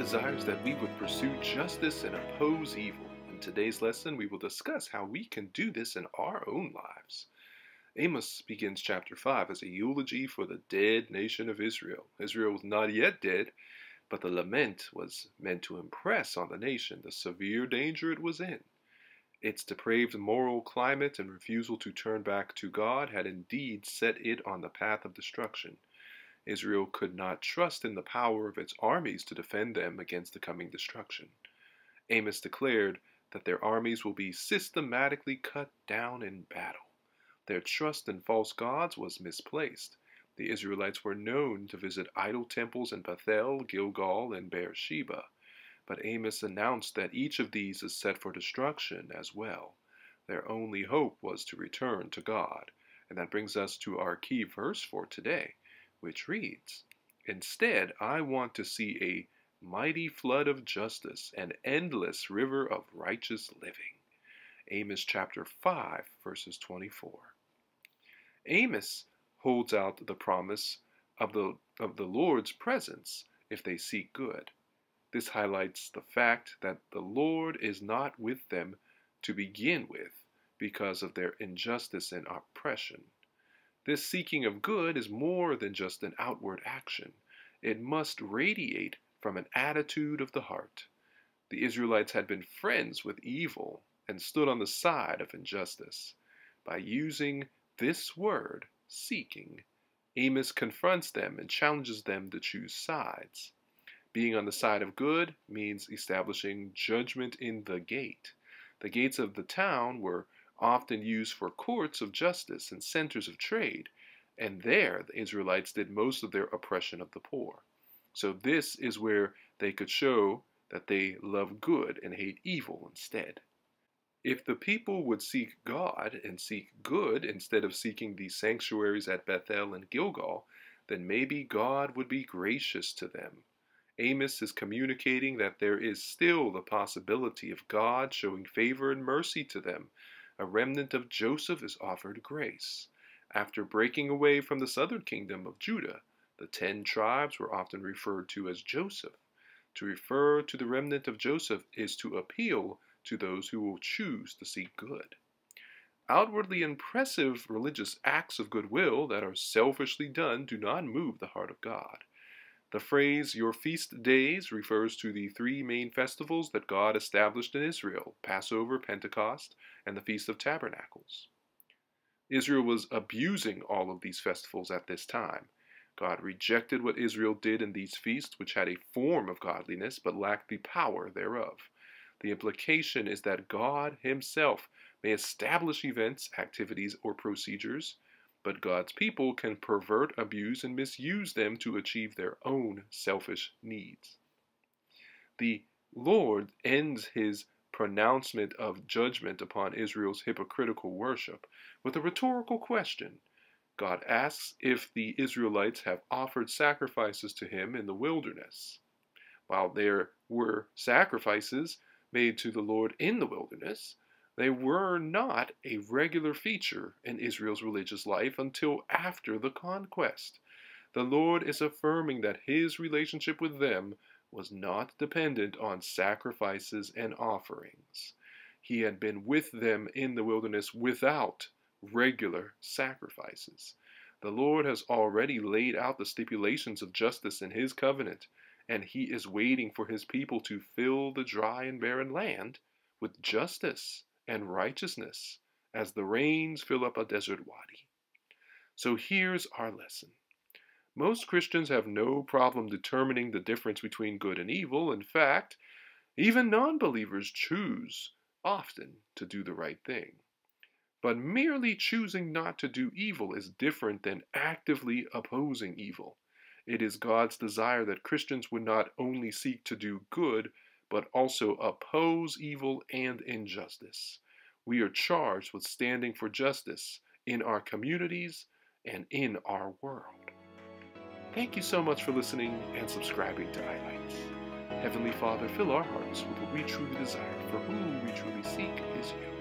desires that we would pursue justice and oppose evil. In today's lesson, we will discuss how we can do this in our own lives. Amos begins chapter 5 as a eulogy for the dead nation of Israel. Israel was not yet dead, but the lament was meant to impress on the nation the severe danger it was in. Its depraved moral climate and refusal to turn back to God had indeed set it on the path of destruction. Israel could not trust in the power of its armies to defend them against the coming destruction. Amos declared that their armies will be systematically cut down in battle. Their trust in false gods was misplaced. The Israelites were known to visit idol temples in Bethel, Gilgal, and Beersheba. But Amos announced that each of these is set for destruction as well. Their only hope was to return to God. And that brings us to our key verse for today, which reads, "Instead, I want to see a mighty flood of justice, an endless river of righteous living." Amos chapter 5, verses 24. Amos holds out the promise of the Lord's presence if they seek good. This highlights the fact that the Lord is not with them to begin with because of their injustice and oppression. This seeking of good is more than just an outward action. It must radiate from an attitude of the heart. The Israelites had been friends with evil and stood on the side of injustice. By using this word, seeking, Amos confronts them and challenges them to choose sides. Being on the side of good means establishing judgment in the gate. The gates of the town were often used for courts of justice and centers of trade, and there the Israelites did most of their oppression of the poor. So this is where they could show that they love good and hate evil instead. If the people would seek God and seek good instead of seeking the sanctuaries at Bethel and Gilgal, then maybe God would be gracious to them. Amos is communicating that there is still the possibility of God showing favor and mercy to them. A remnant of Joseph is offered grace. After breaking away from the southern kingdom of Judah, the 10 tribes were often referred to as Joseph. To refer to the remnant of Joseph is to appeal to those who will choose to seek good. Outwardly impressive religious acts of goodwill that are selfishly done do not move the heart of God. The phrase, "your feast days," refers to the 3 main festivals that God established in Israel: Passover, Pentecost, and the Feast of Tabernacles. Israel was abusing all of these festivals at this time. God rejected what Israel did in these feasts, which had a form of godliness but lacked the power thereof. The implication is that God himself may establish events, activities, or procedures, but God's people can pervert, abuse, and misuse them to achieve their own selfish needs. The Lord ends his pronouncement of judgment upon Israel's hypocritical worship with a rhetorical question. God asks if the Israelites have offered sacrifices to him in the wilderness. While there were sacrifices made to the Lord in the wilderness, they were not a regular feature in Israel's religious life until after the conquest. The Lord is affirming that his relationship with them was not dependent on sacrifices and offerings. He had been with them in the wilderness without regular sacrifices. The Lord has already laid out the stipulations of justice in his covenant, and he is waiting for his people to fill the dry and barren land with justice and righteousness as the rains fill up a desert wadi. So here's our lesson. Most Christians have no problem determining the difference between good and evil. In fact, even non-believers choose often to do the right thing. But merely choosing not to do evil is different than actively opposing evil. It is God's desire that Christians would not only seek to do good, but also oppose evil and injustice. We are charged with standing for justice in our communities and in our world. Thank you so much for listening and subscribing to iLights. Heavenly Father, fill our hearts with what we truly desire, for who we truly seek is you.